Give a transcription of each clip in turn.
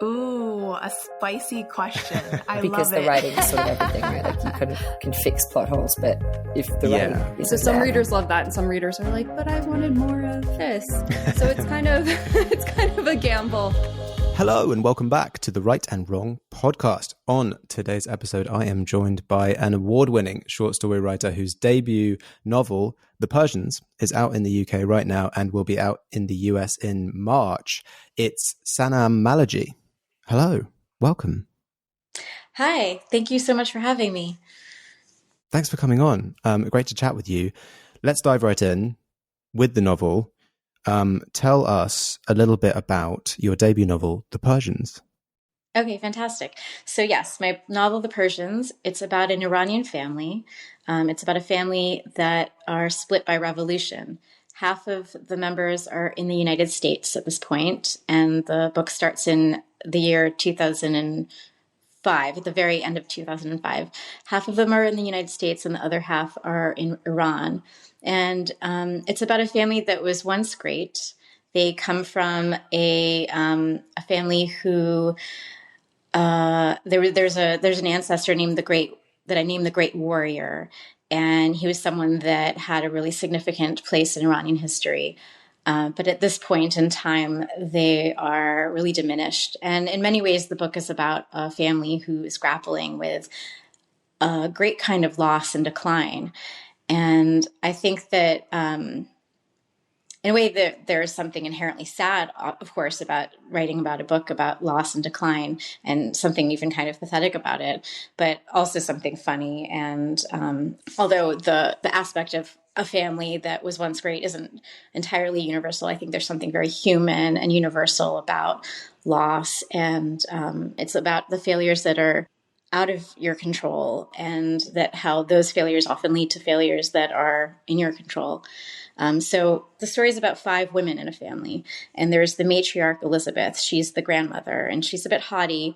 Ooh, a spicy question. I because love the writing is sort of everything, right? Like you kind of can fix plot holes, but if the writing is so some readers love that, and some readers are like, but I wanted more of this. So it's kind of a gamble. Hello and welcome back to the Right and Wrong podcast. On today's episode, I am joined by an award-winning short story writer whose debut novel, The Persians, is out in the UK right now and will be out in the US in March. It's Sanam Mahloudji. Hello, welcome. Hi, thank you so much for having me. Thanks for coming on. Great to chat with you. Let's dive right in with the novel. Tell us a little bit about your debut novel, The Persians. Okay, fantastic. So yes, my novel, The Persians, it's about an Iranian family. It's about a family that are split by revolution. Half of the members are in the United States at this point, and the book starts in the year 2005, at the very end of 2005. Half of them are in the United States, and the other half are in Iran. And it's about a family that was once great. They come from a family who there's an ancestor named the Great Warrior, and he was someone that had a really significant place in Iranian history. But at this point in time, they are really diminished. And in many ways, the book is about a family who is grappling with a great kind of loss and decline. And I think that in a way that there is something inherently sad, of course, about writing about a book about loss and decline, and something even kind of pathetic about it, but also something funny. And although the aspect of a family that was once great isn't entirely universal, I think there's something very human and universal about loss. And it's about the failures that are out of your control, and that how those failures often lead to failures that are in your control. So the story is about 5 women in a family, and there's the matriarch Elizabeth. She's the grandmother, and she's a bit haughty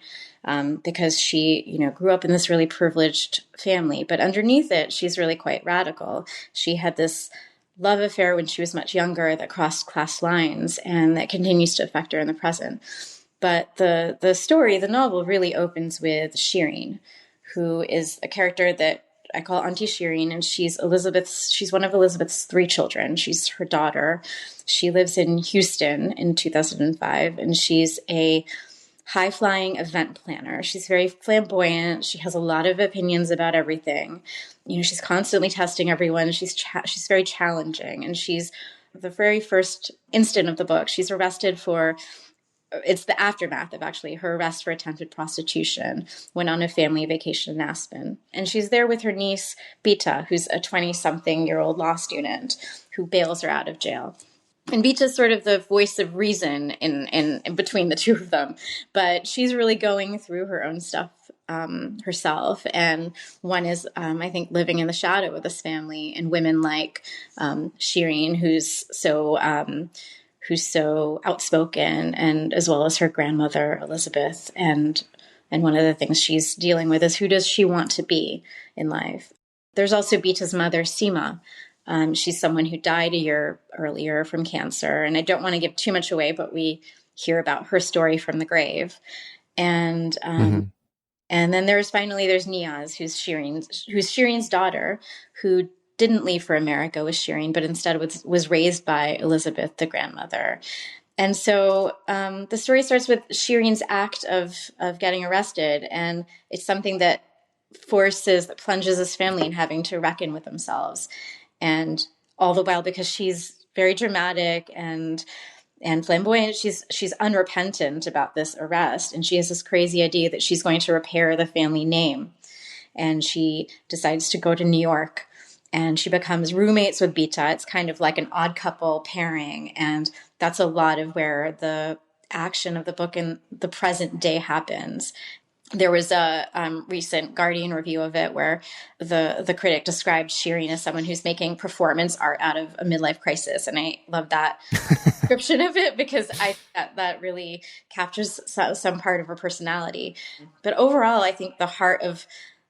because she, grew up in this really privileged family. But underneath it, she's really quite radical. She had this love affair when she was much younger that crossed class lines, and that continues to affect her in the present. But the novel really opens with Shireen, who is a character that I call Auntie Shireen, and she's one of Elizabeth's 3 children. She's her daughter. She lives in Houston in 2005, and she's a high-flying event planner. She's very flamboyant. She has a lot of opinions about everything. She's constantly testing everyone. She's very challenging, and she's the very first instant of the book. She's arrested for. It's the aftermath of actually her arrest for attempted prostitution when on a family vacation in Aspen. And she's there with her niece, Bita, who's a 20-something-year-old law student who bails her out of jail. And Bita's sort of the voice of reason in between the two of them. But she's really going through her own stuff herself. And one is, I think, living in the shadow of this family, and women like Shireen, who's so outspoken, and as well as her grandmother, Elizabeth. And one of the things she's dealing with is, who does she want to be in life? There's also Bita's mother, Sima. She's someone who died a year earlier from cancer. And I don't want to give too much away, but we hear about her story from the grave. And and then there's Niaz, who's Shireen's daughter, who didn't leave for America with Shireen, but instead was raised by Elizabeth, the grandmother. And so the story starts with Shireen's act of getting arrested, and it's something that plunges this family in having to reckon with themselves. And all the while, because she's very dramatic and flamboyant, she's unrepentant about this arrest, and she has this crazy idea that she's going to repair the family name. And she decides to go to New York, and she becomes roommates with Bita. It's kind of like an odd couple pairing. And that's a lot of where the action of the book in the present day happens. There was a recent Guardian review of it where the critic described Shireen as someone who's making performance art out of a midlife crisis. And I love that description of it, because that really captures some part of her personality. But overall, I think the heart of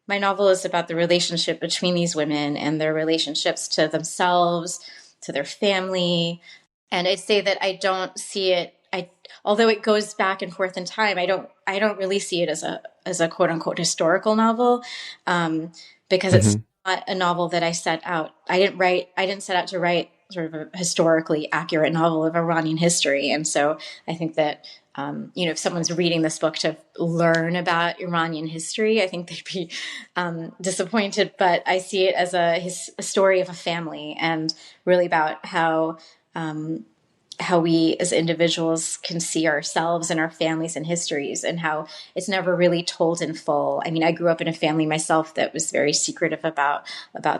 my novel is about the relationship between these women and their relationships to themselves, to their family. And I'd say that I don't see it although it goes back and forth in time, I don't really see it as a quote unquote historical novel, because it's not a novel that I didn't set out to write sort of a historically accurate novel of Iranian history. And so I think that, if someone's reading this book to learn about Iranian history, I think they'd be disappointed. But I see it as a story of a family, and really about how we as individuals can see ourselves and our families and histories, and how it's never really told in full. I mean, I grew up in a family myself that was very secretive about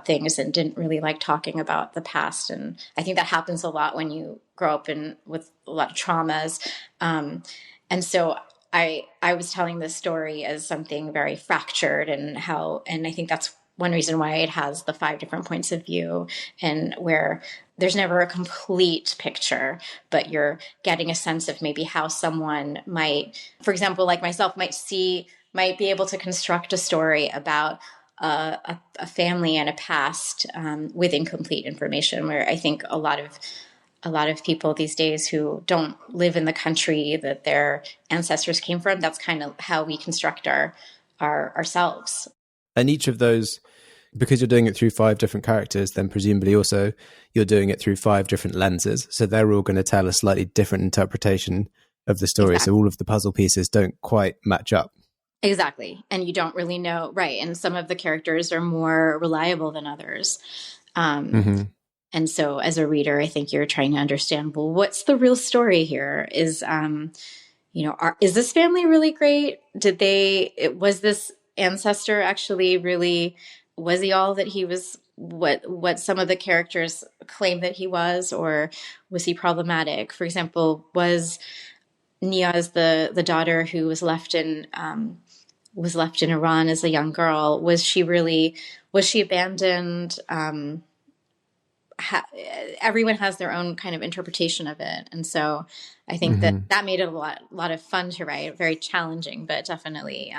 things and didn't really like talking about the past. And I think that happens a lot when you grow up with a lot of traumas. And so I was telling this story as something very fractured, and I think that's one reason why it has the 5 different points of view, and where there's never a complete picture, but you're getting a sense of maybe how someone might, for example, like myself, might be able to construct a story about a family and a past with incomplete information, where I think a lot of people these days who don't live in the country that their ancestors came from, that's kind of how we construct ourselves. And each of those, because you're doing it through 5 different characters, then presumably also you're doing it through 5 different lenses. So they're all going to tell a slightly different interpretation of the story. Exactly. So all of the puzzle pieces don't quite match up. Exactly. And you don't really know. Right. And some of the characters are more reliable than others. And so as a reader, I think you're trying to understand, well, what's the real story here? Is this family really great? Was this ancestor actually really, was he all that he was, what some of the characters claim that he was, or was he problematic? For example, was Niaz the daughter who was left in Iran as a young girl? Was she abandoned? Everyone has their own kind of interpretation of it. And so I think that made it a lot of fun to write, very challenging, but definitely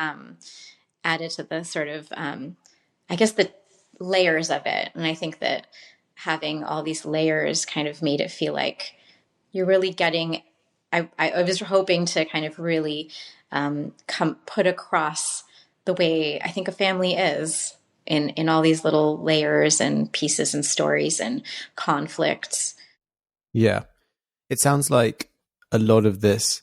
added to the sort of, I guess, the layers of it. And I think that having all these layers kind of made it feel like you're really getting, I was hoping to kind of really put across the way I think a family is in all these little layers and pieces and stories and conflicts. Yeah. It sounds like a lot of this,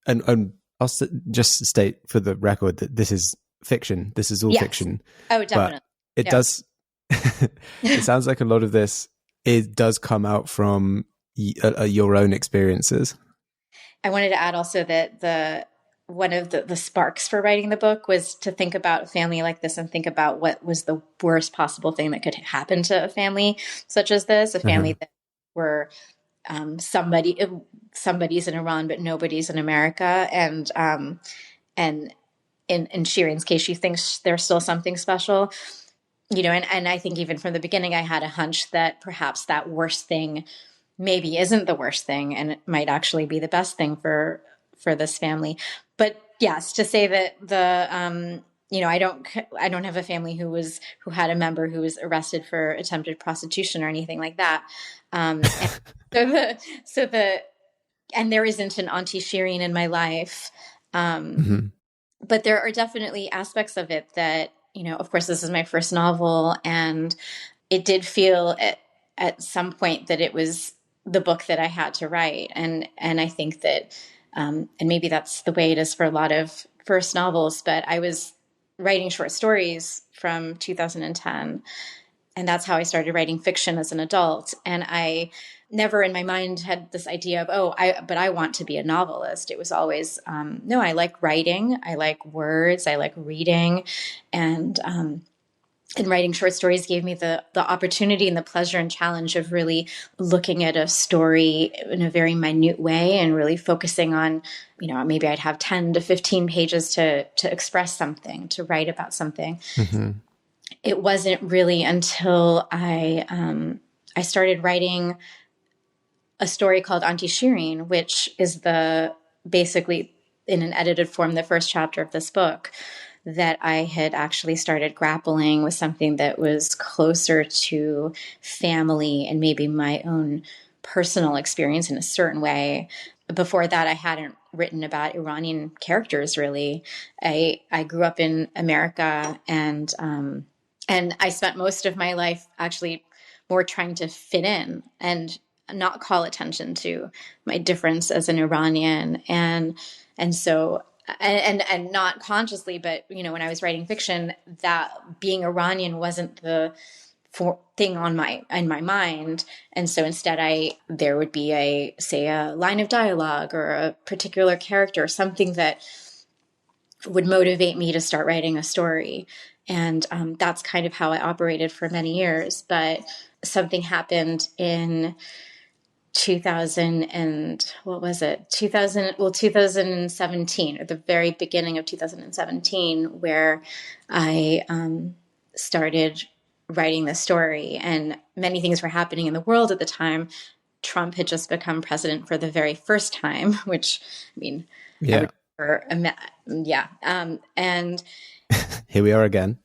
and I'll just state for the record that this is fiction. This is all fiction. Oh, definitely. But it does, it sounds like a lot of this, it does come out from your own experiences. I wanted to add also that one of the sparks for writing the book was to think about a family like this and think about what was the worst possible thing that could happen to a family such as this, a family that were somebody's in Iran, but nobody's in America. And in Shirin's case, she thinks there's still something special, and I think even from the beginning, I had a hunch that perhaps that worst thing maybe isn't the worst thing, and it might actually be the best thing for this family. But yes, to say that I don't have a family who had a member who was arrested for attempted prostitution or anything like that. And there isn't an Auntie Shirin in my life. But there are definitely aspects of it that, of course, this is my first novel, and it did feel at some point that it was the book that I had to write. And I think that, and maybe that's the way it is for a lot of first novels, but I was writing short stories from 2010, and that's how I started writing fiction as an adult. And I never in my mind had this idea of, but I want to be a novelist. It was always, no, I like writing. I like words. I like reading. And writing short stories gave me the opportunity and the pleasure and challenge of really looking at a story in a very minute way and really focusing on, maybe I'd have 10 to 15 pages to express something, to write about something. It wasn't really until I started writing a story called Auntie Shirin, which is basically in an edited form, the first chapter of this book, that I had actually started grappling with something that was closer to family and maybe my own personal experience in a certain way. before that, I hadn't written about Iranian characters really. I grew up in America, and I spent most of my life actually more trying to fit in and not call attention to my difference as an Iranian, and so and not consciously, but when I was writing fiction, that being Iranian wasn't the thing in my mind. And so instead there would be a line of dialogue or a particular character, something that would motivate me to start writing a story. And that's kind of how I operated for many years. But something happened in 2017, or the very beginning of 2017, where I started writing the story, and many things were happening in the world at the time. Trump had just become president for the very first time, which, I mean, yeah. And here we are again.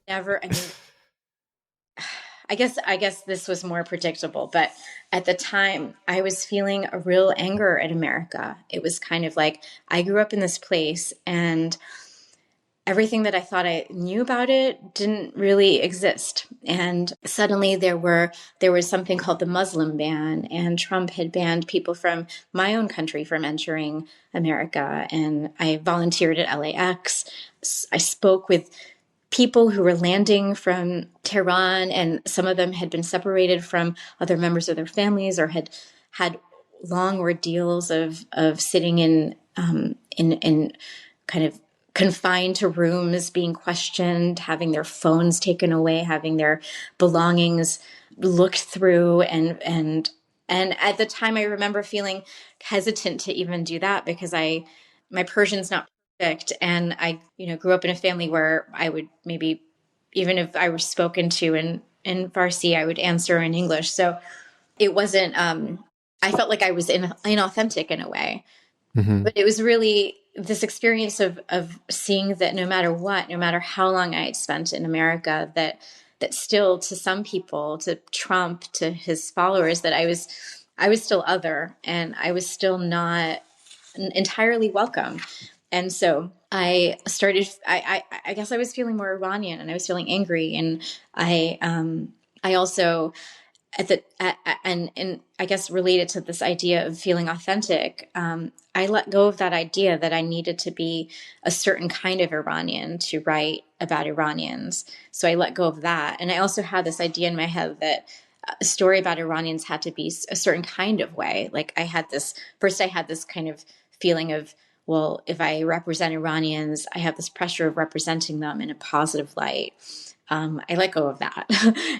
Never, I mean, I guess this was more predictable, but at the time I was feeling a real anger at America. It was kind of like I grew up in this place, and everything that I thought I knew about it didn't really exist. And suddenly there was something called the Muslim ban, and Trump had banned people from my own country from entering America. And I volunteered at LAX. I spoke with people who were landing from Tehran, and some of them had been separated from other members of their families, or had long ordeals of sitting in kind of confined to rooms, being questioned, having their phones taken away, having their belongings looked through. And at the time I remember feeling hesitant to even do that, because my Persian's not perfect. And I, grew up in a family where I would maybe, even if I was spoken to in Farsi, I would answer in English. So it wasn't, I felt like I was inauthentic in a way. Mm-hmm. But it was really this experience of seeing that no matter how long I had spent in America, that still, to some people, to Trump, to his followers, that I was still other, and I was still not entirely welcome. And so I started, I guess I was feeling more Iranian, and I was feeling angry. And I also, and I guess related to this idea of feeling authentic, I let go of that idea that I needed to be a certain kind of Iranian to write about Iranians. So I let go of that. And I also had this idea in my head that a story about Iranians had to be a certain kind of way. Like I had this kind of feeling of, well, if I represent Iranians, I have this pressure of representing them in a positive light. I let go of that.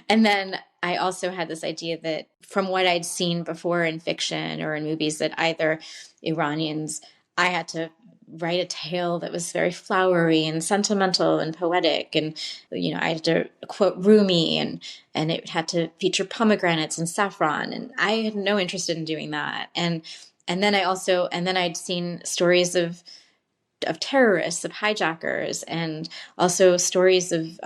And then I also had this idea that from what I'd seen before in fiction or in movies, that either Iranians, I had to write a tale that was very flowery and sentimental and poetic. And, I had to quote Rumi, and it had to feature pomegranates and saffron. And I had no interest in doing that. And then I'd seen stories of terrorists, of hijackers, and also stories of,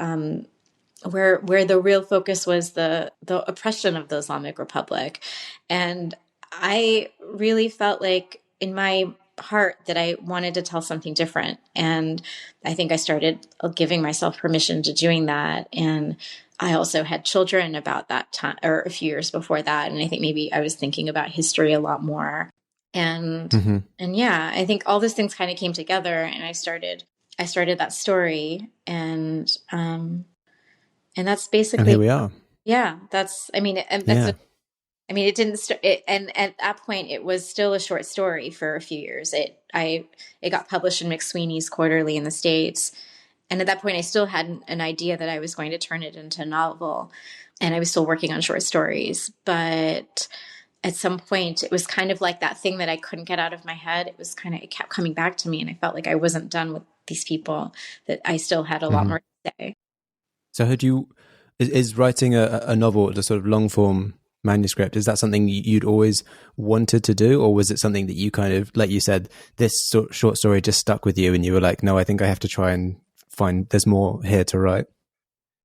where the real focus was the oppression of the Islamic Republic. And I really felt like in my heart that I wanted to tell something different. And I think I started giving myself permission to doing that. And I also had children about that time, or a few years before that. And I think maybe I was thinking about history a lot more. And, and yeah, I think all those things kind of came together, and I started that story, and that's basically, and here we are. Yeah. It didn't start, and at that point it was still a short story for a few years. It got published in McSweeney's Quarterly in the States. And at that point I still had an idea that I was going to turn it into a novel, and I was still working on short stories. But at some point it was kind of like that thing that I couldn't get out of my head. It kept coming back to me, and I felt like I wasn't done with these people, that I still had a lot more to say. So is writing a novel, the sort of long form manuscript, is that something you'd always wanted to do? Or was it something that you kind of, like you said, this short story just stuck with you and you were like, no, I think I have to try and find, there's more here to write?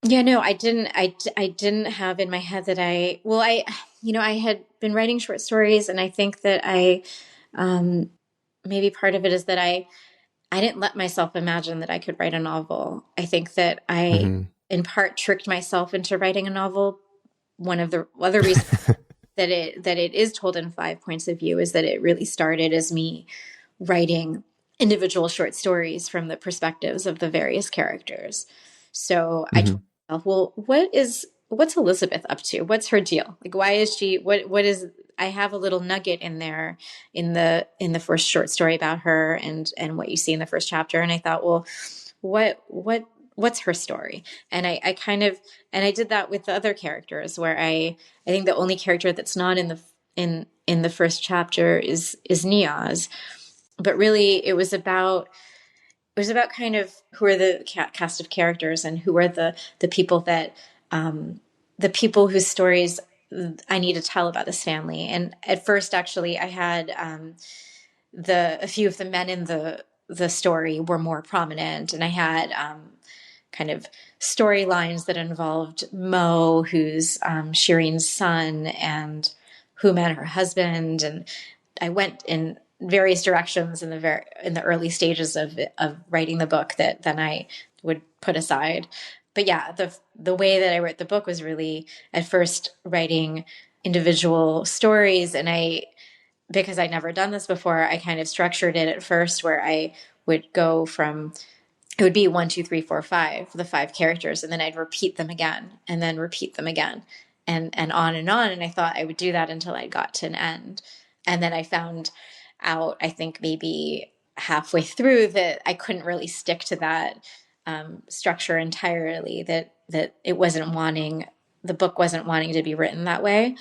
Yeah, no, I didn't have in my head that I had been writing short stories, and I think that maybe part of it is that I didn't let myself imagine that I could write a novel. I think that I, Hmm. in part, tricked myself into writing a novel. One of the other reasons that it is told in 5 points of view is that it really started as me writing individual short stories from the perspectives of the various characters. So I Hmm. told myself, well, what's Elizabeth up to? What's her deal? Like, why is she, what is, I have a little nugget in there in the first short story about her and what you see in the first chapter. And I thought, well, what's her story? And I kind of, and I did that with the other characters where I think the only character that's not in the first chapter is Niaz. But really it was about kind of who are the cast of characters and who are the people that the people whose stories I need to tell about this family. And at first, actually, I had a few of the men in the story were more prominent, and I had kind of storylines that involved Mo, who's Shireen's son, and who met her husband, and I went in various directions in the early stages of writing the book that then I would put aside. But yeah, the way that I wrote the book was really at first writing individual stories, and because I'd never done this before, I kind of structured it at first where I would go from it would be 1, 2, 3, 4, 5, the 5 characters, and then I'd repeat them again, and then repeat them again, and on and on. And I thought I would do that until I got to an end, and then I found out, I think maybe halfway through, that I couldn't really stick to that structure entirely. That it wasn't wanting the book wasn't wanting to be written that way,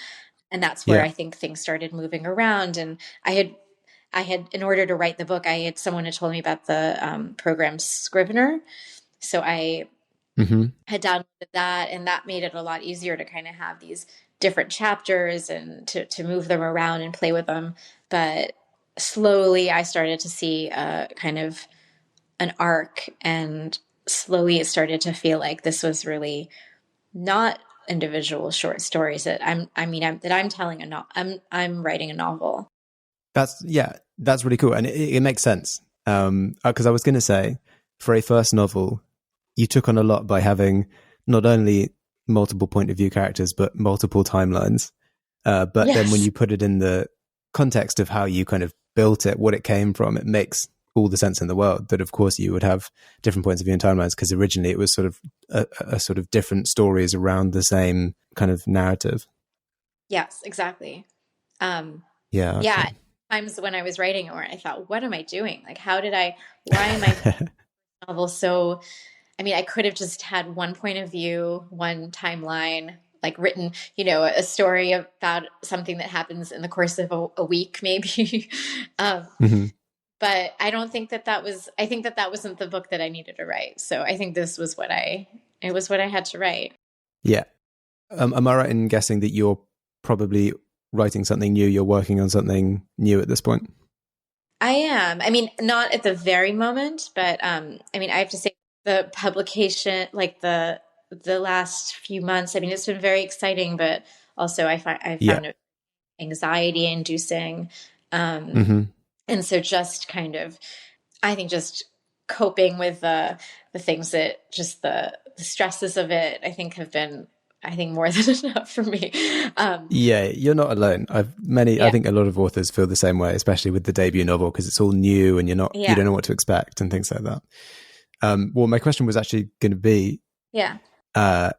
and that's where Yeah. I think things started moving around. And I had, in order to write the book, I had someone had told me about the program Scrivener. So I Hmm. had downloaded that, and that made it a lot easier to kind of have these different chapters and to move them around and play with them. But slowly I started to see kind of an arc, and slowly it started to feel like this was really not individual short stories that I'm telling I'm writing a novel. That's really cool, and it makes sense. Because I was going to say, for a first novel, you took on a lot by having not only multiple point of view characters but multiple timelines. But then when Yes. you put it in the context of how you kind of built it, what it came from, it makes all the sense in the world. That of course you would have different points of view and timelines because originally it was sort of a sort of different stories around the same kind of narrative. Yes, exactly. Um, Yeah. yeah, Okay. times when I was writing it where I thought, what am I doing? Like, why am I novel so, I mean, I could have just had one point of view, one timeline, like written, a story about something that happens in the course of a week, maybe. um, Hmm. but I think that wasn't the book that I needed to write. So I think it was what I had to write. Yeah. Am I right in guessing that you're probably writing something new? You're working on something new at this point? I am. I mean, not at the very moment, but I mean, I have to say the publication, like the last few months, I mean, it's been very exciting, but also I Yeah. found it anxiety inducing. Um, Hmm. and so just kind of, I think just coping with the things that just the stresses of it, I think have been, I think more than enough for me. Um, Yeah, you're not alone. I yeah, think a lot of authors feel the same way, especially with the debut novel, because it's all new and you yeah, don't know what to expect and things like that. Well, my question was actually going to be, yeah, uh,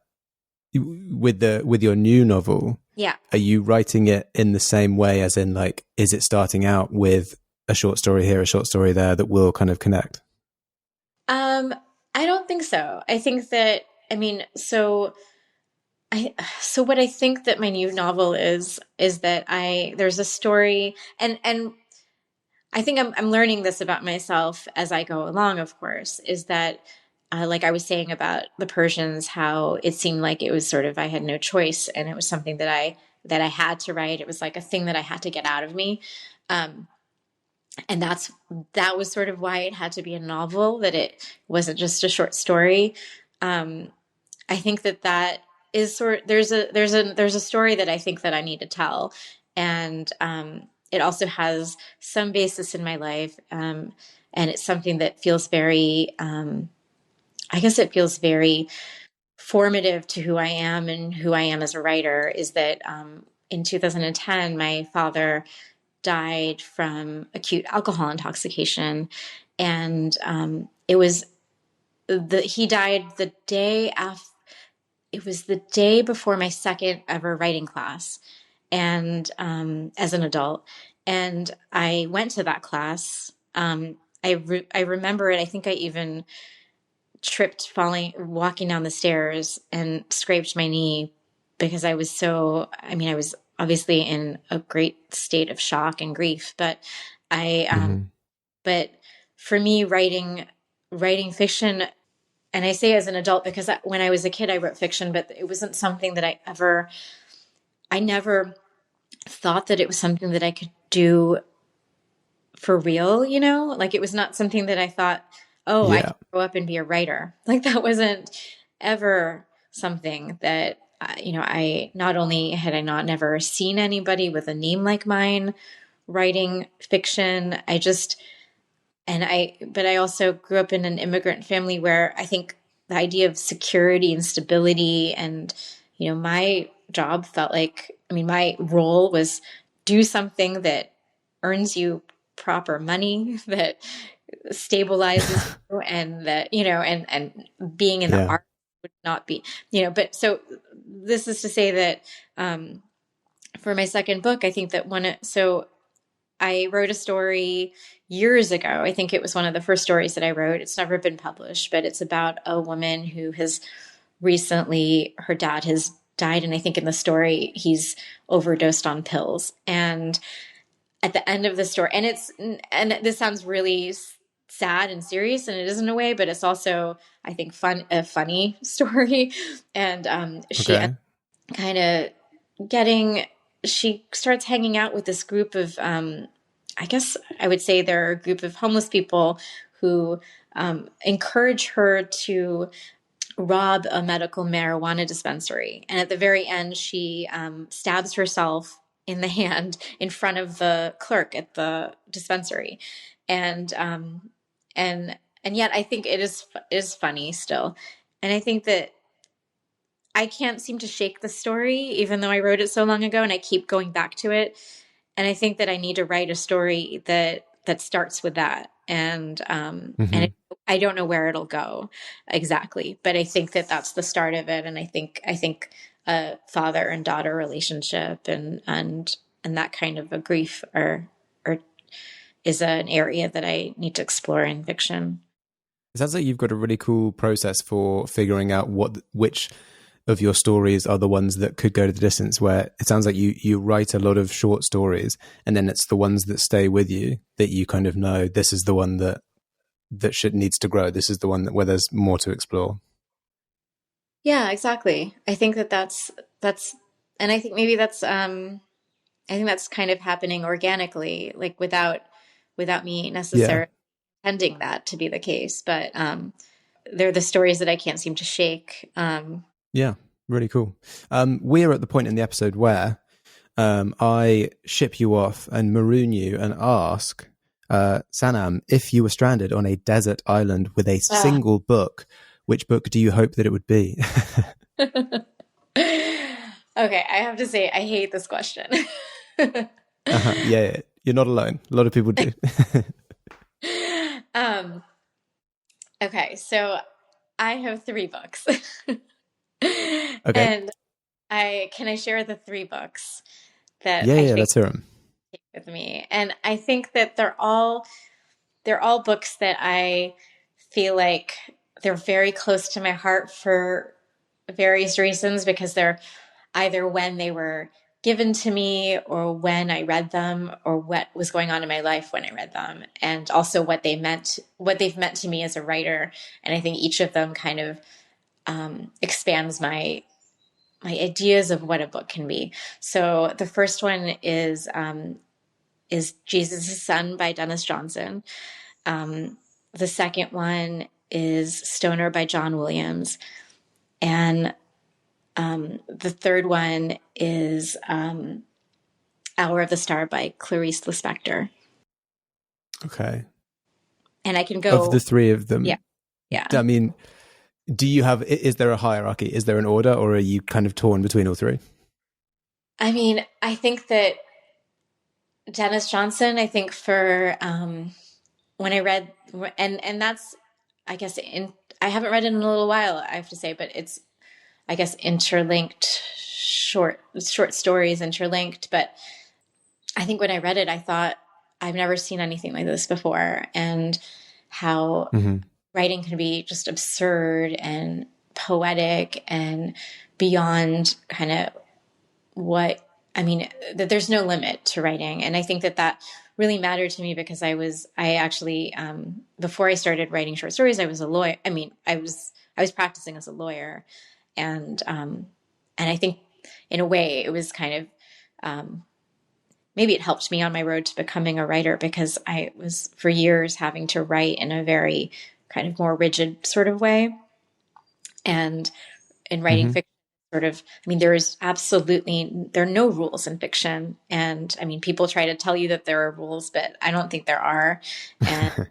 with your new novel, yeah. are you writing it in the same way as in like, is it starting out with a short story here, a short story there that will kind of connect? Um, I don't think so. I think that, I mean, so what I think that my new novel is that there's a story, and I think I'm learning this about myself as I go along, of course, is that like I was saying about the Persians, how it seemed like it was sort of I had no choice, and it was something that I had to write. It was like a thing that I had to get out of me. Um, and that was sort of why it had to be a novel, that it wasn't just a short story. Um, I think that is there's a story that I think that I need to tell, and it also has some basis in my life, and it's something that feels very, I guess it feels very formative to who I am and who I am as a writer. Is that in 2010, my father died from acute alcohol intoxication, and it was he died the day after. It was the day before my second ever writing class, and as an adult, and I went to that class. I remember it. I think I even tripped walking down the stairs and scraped my knee because I was I was obviously in a great state of shock and grief, but but for me, writing fiction, and I say as an adult because when I was a kid, I wrote fiction, but it wasn't something that I never thought that it was something that I could do for real, like it was not something that I thought, oh, I could grow up and be a writer. Like that wasn't ever something that, I not only had I not never seen anybody with a name like mine writing fiction, but I also grew up in an immigrant family where I think the idea of security and stability and, my job felt like, my role was do something that earns you proper money, that stabilizes you, and that, and being in the art would not be, but so this is to say that, for my second book, I think that I wrote a story years ago. I think it was one of the first stories that I wrote. It's never been published, but it's about a woman who has recently, her dad has died. And I think in the story, he's overdosed on pills. And at the end of the story, and this sounds really sad and serious, and it is in a way, but it's also, I think, a funny story. And she kind of she starts hanging out with this group of, I guess I would say they're a group of homeless people who encourage her to rob a medical marijuana dispensary. And at the very end, she stabs herself in the hand in front of the clerk at the dispensary. And yet I think it is funny still. And I think that I can't seem to shake the story, even though I wrote it so long ago, and I keep going back to it. And I think that I need to write a story that starts with that. And I don't know where it'll go exactly, but I think that that's the start of it. And I think a father and daughter relationship and that kind of a grief is an area that I need to explore in fiction. It sounds like you've got a really cool process for figuring out which of your stories are the ones that could go to the distance, where it sounds like you write a lot of short stories and then it's the ones that stay with you that you kind of know this is the one that needs to grow. This is the one where there's more to explore. Yeah, exactly. I think that's, and I think maybe that's, I think that's kind of happening organically, like without me necessarily intending that to be the case, but they're the stories that I can't seem to shake. Yeah, really cool. We're at the point in the episode where I ship you off and maroon you and ask, Sanam, if you were stranded on a desert island with a single book, which book do you hope that it would be? Okay, I have to say, I hate this question. Yeah, you're not alone. A lot of people do. Okay, so I have 3 books. Okay. And can I share the 3 books that Yeah, I think let's hear them. take with me? And I think that they're all books that I feel like they're very close to my heart for various reasons, because they're either when they were given to me or when I read them or what was going on in my life when I read them, and also what they've meant to me as a writer. And I think each of them kind of expands my ideas of what a book can be. So the first one is Jesus' Son by Dennis Johnson. The second one is Stoner by John Williams. And the third one is Hour of the Star by Clarice Lispector. Okay. And I can go... Of the three of them? Yeah. Yeah. I mean, is there a hierarchy? Is there an order, or are you kind of torn between all three? I mean, I think that Dennis Johnson, I think for when I read, and that's, I guess, I haven't read it in a little while, I have to say, but it's, I guess, interlinked, short stories interlinked. But I think when I read it, I thought, I've never seen anything like this before, and how writing can be just absurd and poetic and beyond kind of that there's no limit to writing. And I think that really mattered to me because I actually, before I started writing short stories, I was a lawyer. I mean, I was practicing as a lawyer, and I think in a way it was kind of, maybe it helped me on my road to becoming a writer, because I was for years having to write in a very kind of more rigid sort of way. And in writing fiction, there are no rules in fiction. And I mean, people try to tell you that there are rules, but I don't think there are. And,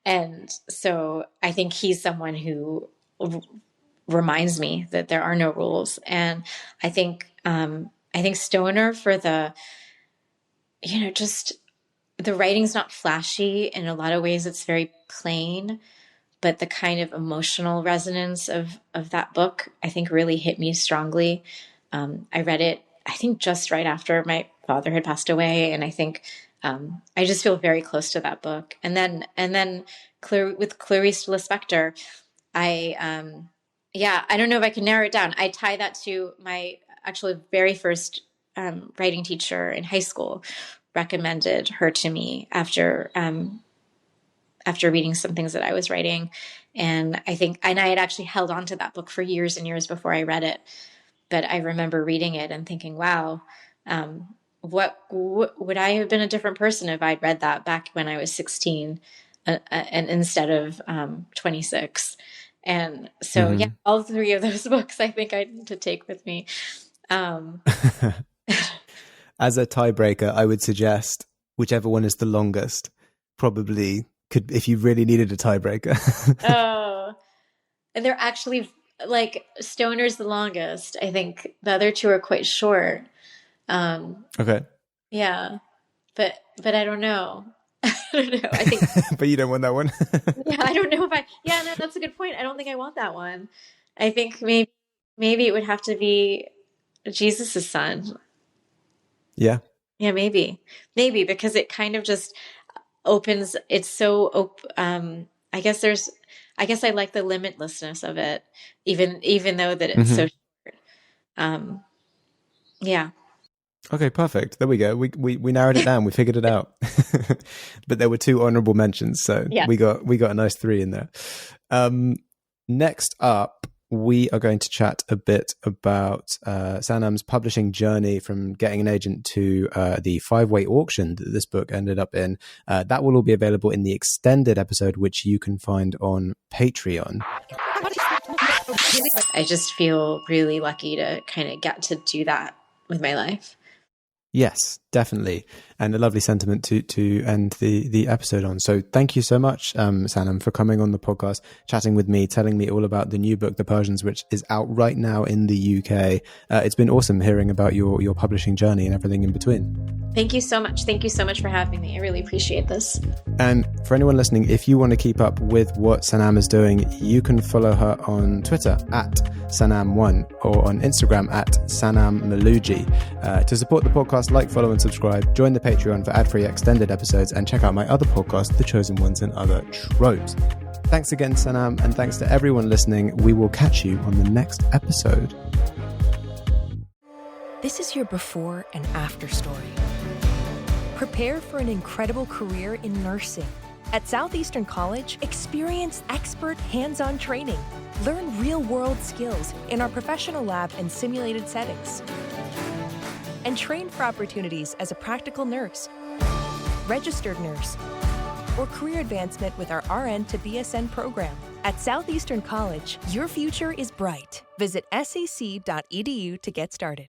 and so I think he's someone who reminds me that there are no rules. And I think Stoner, for the, just the writing's not flashy. In a lot of ways, it's very plain. But the kind of emotional resonance of that book, I think, really hit me strongly. I read it, I think, just right after my father had passed away. And I think I just feel very close to that book. And then with Clarice Lispector, I don't know if I can narrow it down. I tie that to my actually very first writing teacher in high school recommended her to me after reading some things that I was writing. And I had actually held on to that book for years and years before I read it. But I remember reading it and thinking, wow, what would I have been a different person if I'd read that back when I was 16 and instead of 26. And so, all three of those books, I think I need to take with me. As a tiebreaker, I would suggest whichever one is the longest, probably could, if you really needed a tiebreaker. And they're actually, like, Stoner's the longest. I think the other two are quite short. Okay. Yeah, but I don't know. I don't know. I think, but you don't want that one. Yeah, I don't know if I. Yeah, no, that's a good point. I don't think I want that one. I think maybe it would have to be Jesus' son. Yeah. Yeah, maybe because it kind of just opens. It's so. I guess I like the limitlessness of it, even though that it's so short. Yeah. Okay, perfect. There we go. We narrowed it down. We figured it out. But there were two honorable mentions, so we got a nice 3 in there. Next up, we are going to chat a bit about Sanam's publishing journey from getting an agent to the 5-way auction that this book ended up in. That will all be available in the extended episode, which you can find on Patreon. I just feel really lucky to kind of get to do that with my life. Yes, definitely. And a lovely sentiment to end the episode on. So thank you so much, Sanam, for coming on the podcast, chatting with me, telling me all about the new book, The Persians, which is out right now in the UK. It's been awesome hearing about your publishing journey and everything in between. Thank you so much. Thank you so much for having me. I really appreciate this. And for anyone listening, if you want to keep up with what Sanam is doing, you can follow her on Twitter @Sanam1 or on Instagram @Sanam Mahloudji. To support the podcast, like, follow and subscribe, join the Patreon for ad-free extended episodes, and check out my other podcast, The Chosen Ones and Other Tropes. Thanks again, Sanam, and thanks to everyone listening. We will catch you on the next episode. This is your before and after story. Prepare for an incredible career in nursing. At Southeastern College, experience expert hands-on training. Learn real-world skills in our professional lab and simulated settings. And train for opportunities as a practical nurse, registered nurse, or career advancement with our RN to BSN program. At Southeastern College, your future is bright. Visit sac.edu to get started.